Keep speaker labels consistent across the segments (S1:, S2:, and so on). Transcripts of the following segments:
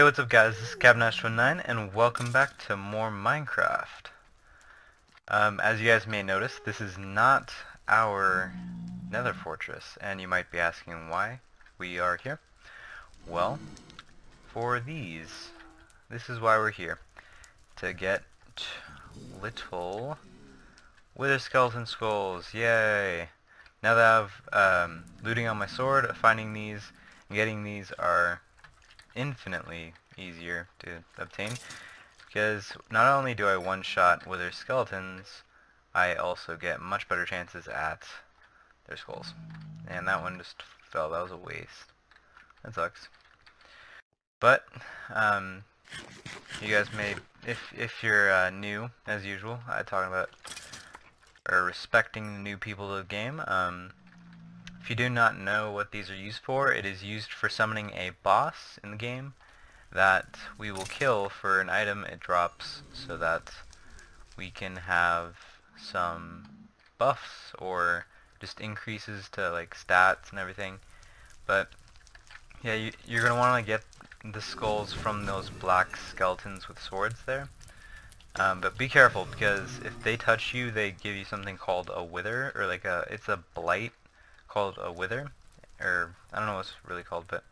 S1: Hey, what's up guys, this is Cabinash19 and welcome back to more Minecraft. As you guys may notice, this is not our nether fortress, and you might be asking why we are here. Well, for this is why we're here. To get little wither skeleton skulls, yay! Now that I've looting on my sword, finding these and getting these are infinitely easier to obtain, because not only do I one-shot wither skeletons, I also get much better chances at their skulls. And that one just fell. That was a waste. That sucks. But you guys may, if you're new, as usual, I talk about or respecting the new people to the game. If you do not know what these are used for, it is used for summoning a boss in the game that we will kill for an item it drops, so that we can have some buffs or just increases to like stats and everything. But yeah, you're going to want to get the skulls from those black skeletons with swords there. But be careful, because if they touch you, they give you something called a wither, or like it's a blight called a wither, or I don't know what it's really called, but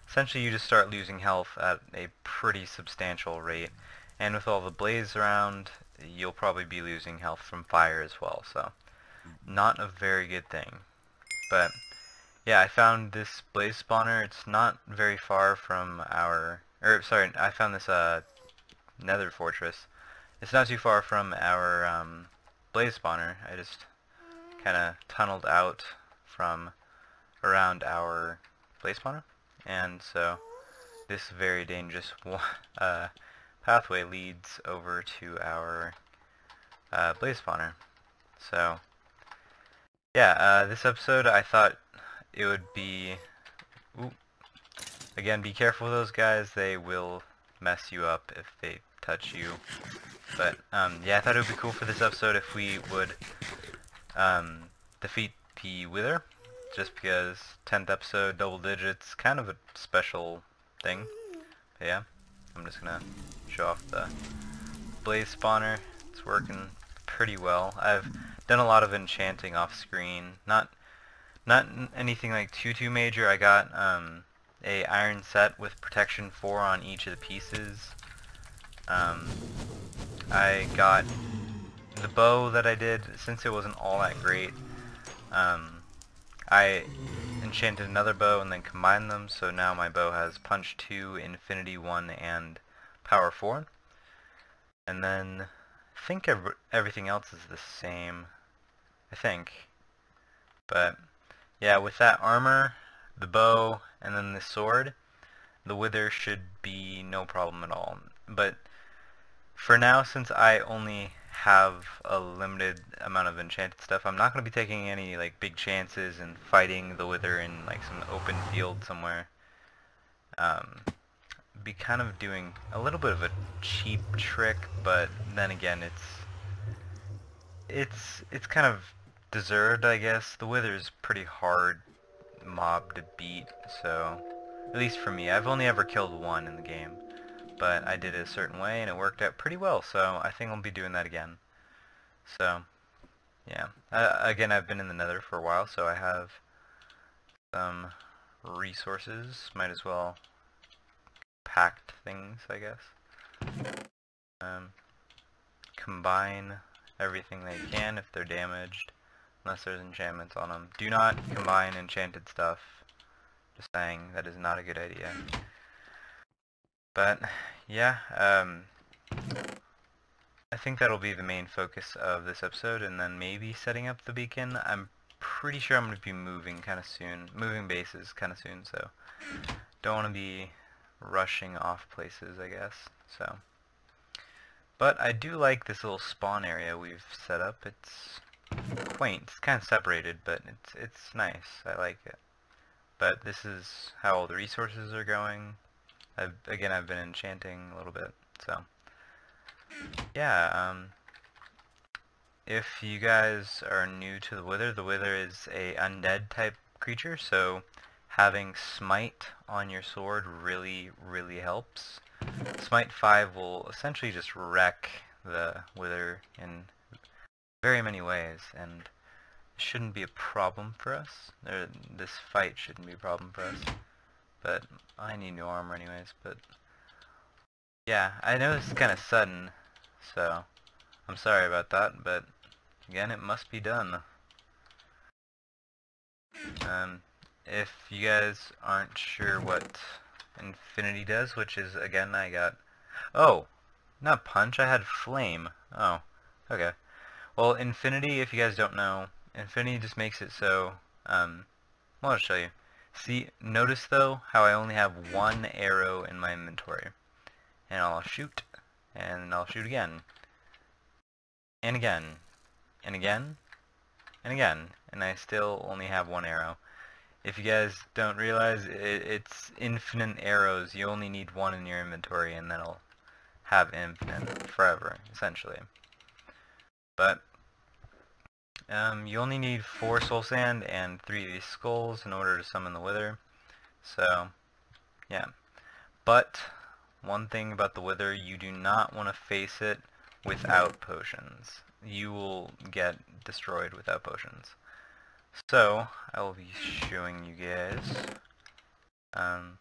S1: essentially you just start losing health at a pretty substantial rate. And with all the blaze around, you'll probably be losing health from fire as well, so not a very good thing. But yeah, I found this blaze spawner. It's not very far from our, I found this nether fortress. It's not too far from our blaze spawner. I just kind of tunneled out from around our blaze spawner, and so this very dangerous pathway leads over to our blaze spawner. So yeah, this episode I thought it would be, again, be careful with those guys. They will mess you up if they touch you. But yeah, I thought it would be cool for this episode if we would defeat the Wither, just because 10th episode, double digits, kind of a special thing. But yeah, I'm just gonna show off the blaze spawner. It's working pretty well. I've done a lot of enchanting off screen, not anything like too major. I got a iron set with protection 4 on each of the pieces. I got the bow that I did, since it wasn't all that great. I enchanted another bow and then combined them, so now my bow has punch 2, infinity 1, and power 4. And then I think everything else is the same, I think. But yeah, with that armor, the bow, and then the sword, the wither should be no problem at all. But for now, since I only have a limited amount of enchanted stuff, I'm not going to be taking any like big chances and fighting the wither in like some open field somewhere. Be kind of doing a little bit of a cheap trick, but then again, it's kind of deserved, I guess. The wither is pretty hard mob to beat, so at least for me, I've only ever killed one in the game. But I did it a certain way and it worked out pretty well, so I think I'll be doing that again. So yeah, again, I've been in the nether for a while, so I have some resources. Might as well pact things, I guess. Combine everything they can if they're damaged, unless there's enchantments on them. Do not combine enchanted stuff. Just saying, that is not a good idea. But yeah, I think that'll be the main focus of this episode, and then maybe setting up the beacon. I'm pretty sure I'm going to be moving kind of soon, moving bases kind of soon, so don't want to be rushing off places, I guess. So, but I do like this little spawn area we've set up. It's quaint. It's kind of separated, but it's nice. I like it. But this is how all the resources are going. I've been enchanting a little bit, so yeah. If you guys are new to the Wither is a undead type creature, so having Smite on your sword really, really helps. Smite 5 will essentially just wreck the Wither in very many ways, and it shouldn't be a problem for us. This fight shouldn't be a problem for us. But I need new armor anyways, but yeah, I know this is kind of sudden, so I'm sorry about that, but again, it must be done. If you guys aren't sure what Infinity does, which is, again, oh, not Punch, I had Flame. Oh, okay. Well, Infinity, if you guys don't know, Infinity just makes it so, well, I'll show you. See, notice though, how I only have one arrow in my inventory. And I'll shoot, and I'll shoot again. And again, and again, and again, and I still only have one arrow. If you guys don't realize, it's infinite arrows. You only need one in your inventory, and then it'll have infinite forever, essentially. But you only need 4 soul sand and 3 of these skulls in order to summon the Wither. So, yeah. But one thing about the Wither, you do not want to face it without potions. You will get destroyed without potions. So, I will be showing you guys some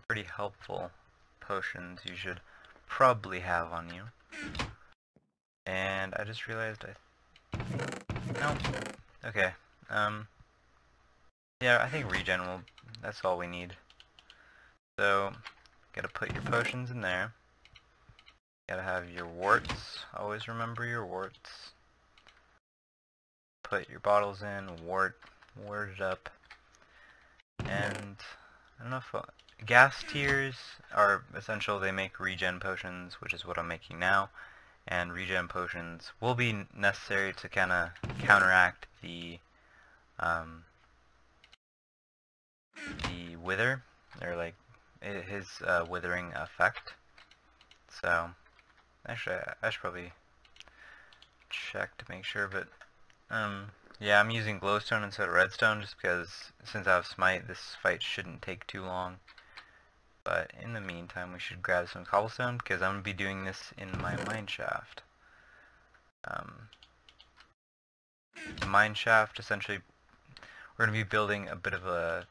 S1: pretty helpful potions you should probably have on you. And I just realized no. Okay. Yeah, I think regen that's all we need. So, gotta put your potions in there. Gotta have your warts. Always remember your warts. Put your bottles in, wart it up. And I don't know if gas tiers are essential. They make regen potions, which is what I'm making now. And regen potions will be necessary to kind of counteract the wither, or like his withering effect. So actually, I should probably check to make sure, but yeah, I'm using glowstone instead of redstone just because since I have smite, this fight shouldn't take too long. But in the meantime, we should grab some cobblestone because I'm going to be doing this in my mine shaft. The mine shaft, essentially, we're going to be building a bit of a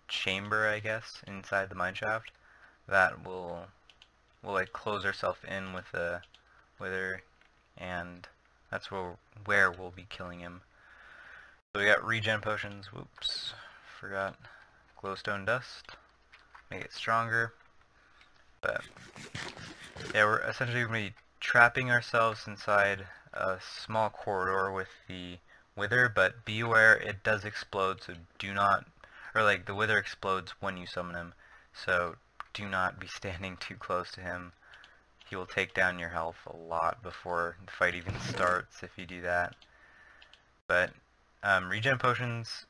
S1: chamber, I guess, inside the mine shaft that will like close ourselves in with the wither, and that's where we'll be killing him. So we got regen potions. Whoops, forgot glowstone dust. Make it stronger. But yeah, we're essentially going to be trapping ourselves inside a small corridor with the wither, but be aware it does explode, so do not, or like the wither explodes when you summon him, so do not be standing too close to him. He will take down your health a lot before the fight even starts if you do that. But regen potions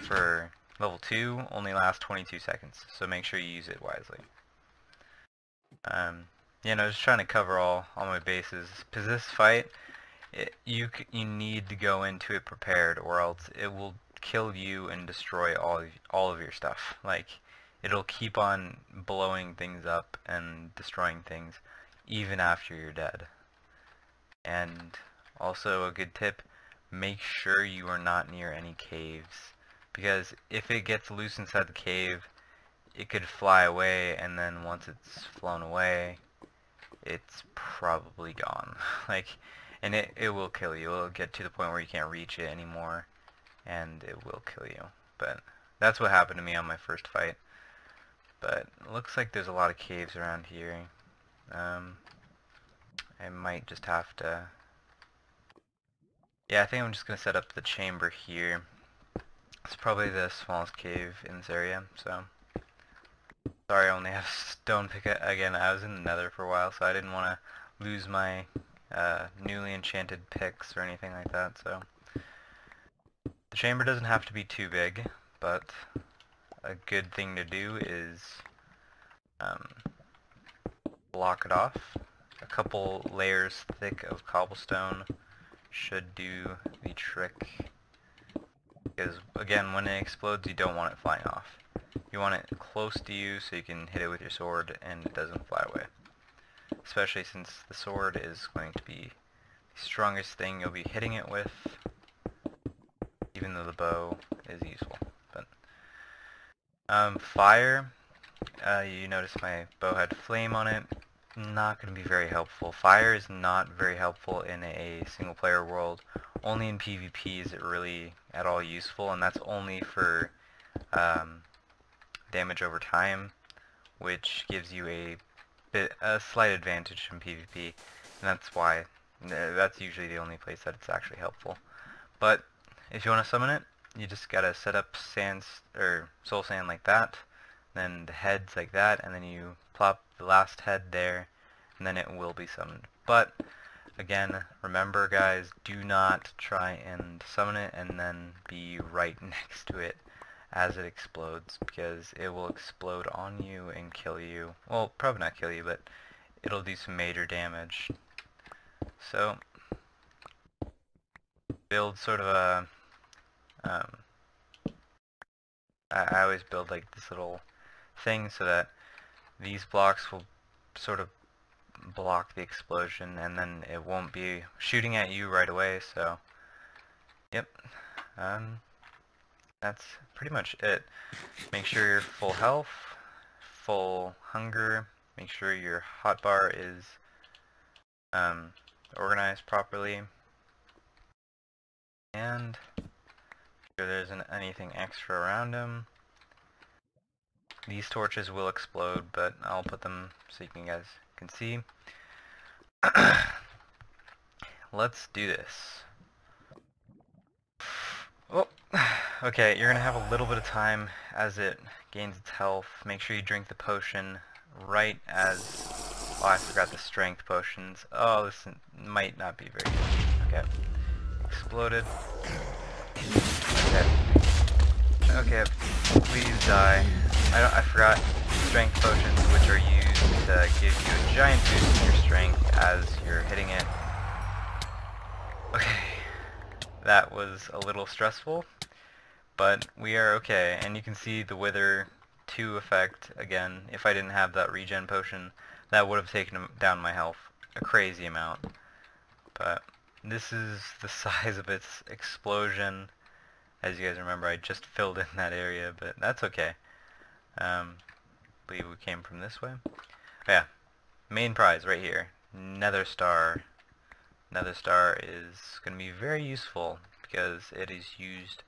S1: for level 2 only last 22 seconds, so make sure you use it wisely. You know, just trying to cover all my bases, because this fight, you need to go into it prepared, or else it will kill you and destroy all of your stuff. Like, it'll keep on blowing things up and destroying things even after you're dead. And also a good tip, make sure you are not near any caves, because if it gets loose inside the cave, it could fly away, and then once it's flown away, it's probably gone. Like, and it will kill you. It'll get to the point where you can't reach it anymore, and it will kill you. But that's what happened to me on my first fight. But it looks like there's a lot of caves around here. I might just have to... Yeah, I think I'm just going to set up the chamber here. It's probably the smallest cave in this area, so... Sorry, I only have stone pick again. I was in the nether for a while, so I didn't want to lose my newly enchanted picks or anything like that, so... The chamber doesn't have to be too big, but a good thing to do is block it off. A couple layers thick of cobblestone should do the trick. because again, when it explodes, you don't want it flying off. You want it close to you so you can hit it with your sword and it doesn't fly away. Especially since the sword is going to be the strongest thing you'll be hitting it with, even though the bow is useful. But fire, you notice my bow had flame on it. Not going to be very helpful. Fire is not very helpful in a single player world. Only in PvP is it really at all useful, and that's only for damage over time, which gives you a slight advantage from PvP, and that's why that's usually the only place that it's actually helpful. But if you want to summon it, you just gotta set up soul sand like that, then the heads like that, and then you plop the last head there, and then it will be summoned. But again, remember guys, do not try and summon it and then be right next to it as it explodes, because it will explode on you and kill you. Well, probably not kill you, but it'll do some major damage. So build sort of a I always build like this little thing so that these blocks will sort of block the explosion, and then it won't be shooting at you right away. So yep, that's pretty much it. Make sure you're full health, full hunger, make sure your hotbar is organized properly, and sure there isn't anything extra around them. These torches will explode, but I'll put them so you guys can see. Let's do this. Oh, okay, you're gonna have a little bit of time as it gains its health. Make sure you drink the potion right as... Oh, I forgot the strength potions. Oh, this might not be very good. Okay. Exploded. Okay. Okay, please die. I forgot strength potions, which are used to give you a giant boost in your strength as you're hitting it. Okay, that was a little stressful, but we are okay. And you can see the Wither 2 effect again. If I didn't have that regen potion, that would have taken down my health a crazy amount. But this is the size of its explosion. As you guys remember, I just filled in that area, but that's okay. I believe we came from this way. Oh, yeah, main prize right here, Nether Star. Nether Star is going to be very useful because it is used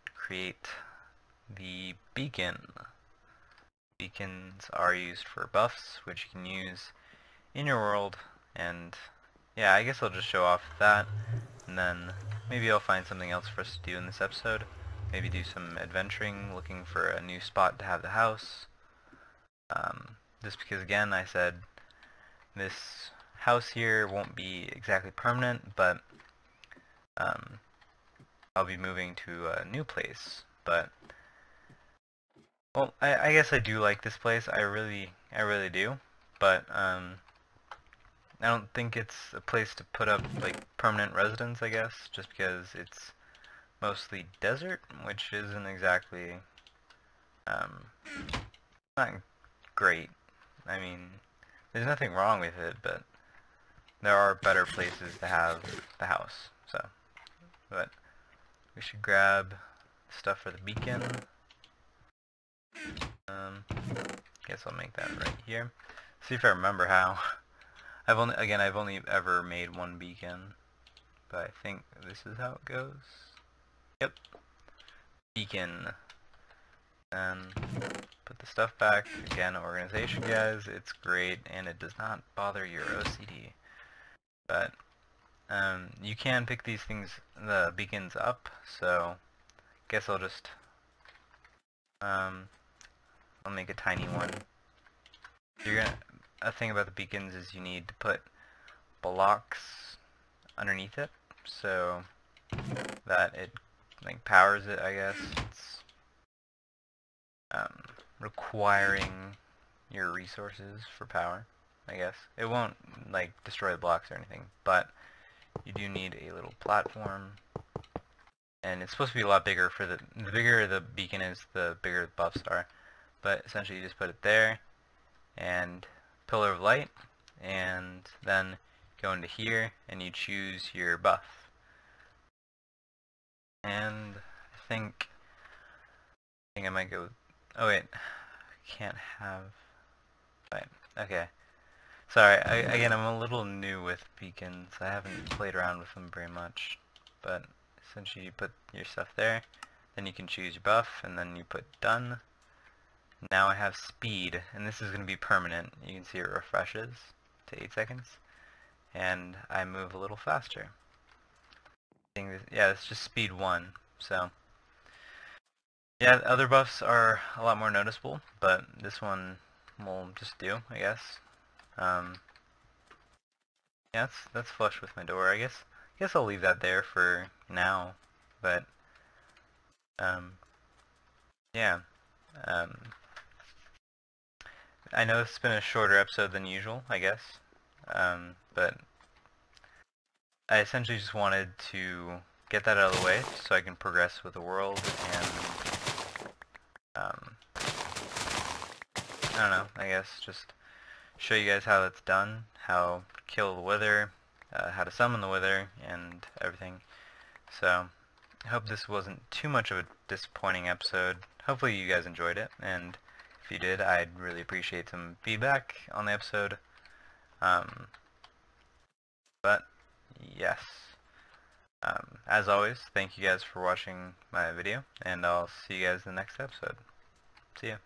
S1: to create the beacon. Beacons are used for buffs, which you can use in your world, and yeah, I guess I'll just show off that, and then maybe I'll find something else for us to do in this episode. Maybe do some adventuring, looking for a new spot to have the house. Just because, again, I said this house here won't be exactly permanent, but I'll be moving to a new place. But well, I guess I do like this place. I really do. But I don't think it's a place to put up like permanent residence, I guess, just because it's mostly desert, which isn't exactly not great. I mean, there's nothing wrong with it, but there are better places to have the house. So, but we should grab stuff for the beacon. Guess I'll make that right here. See if I remember how. I've only ever made one beacon, but I think this is how it goes. Yep. Beacon. And put the stuff back. Again, organization, guys. It's great, and it does not bother your OCD. But you can pick these things, the beacons, up. So, guess I'll just I'll make a tiny one. A thing about the beacons is you need to put blocks underneath it, so that it like powers it, I guess. It's requiring your resources for power, I guess. It won't like destroy the blocks or anything, but you do need a little platform, and it's supposed to be a lot bigger. For the bigger the beacon is, the bigger the buffs are. But essentially, you just put it there, and pillar of light, and then go into here, and you choose your buff. And I think I might go. Oh wait, can't have. Right. Okay. Sorry. Again, I'm a little new with beacons. I haven't played around with them very much, but essentially you put your stuff there, then you can choose your buff, and then you put done. Now I have speed, and this is going to be permanent. You can see it refreshes to 8 seconds, and I move a little faster. Yeah, it's just speed 1, so yeah, other buffs are a lot more noticeable, but this one will just do, I guess. Yeah, that's flush with my door. I guess I'll leave that there for now, but yeah. I know it's been a shorter episode than usual, I guess, but I essentially just wanted to get that out of the way so I can progress with the world, and I don't know, I guess just show you guys how that's done, how to kill the wither, how to summon the wither, and everything. So I hope this wasn't too much of a disappointing episode. Hopefully you guys enjoyed it, and if you did, I'd really appreciate some feedback on the episode. But yes, as always, thank you guys for watching my video, and I'll see you guys in the next episode. See ya.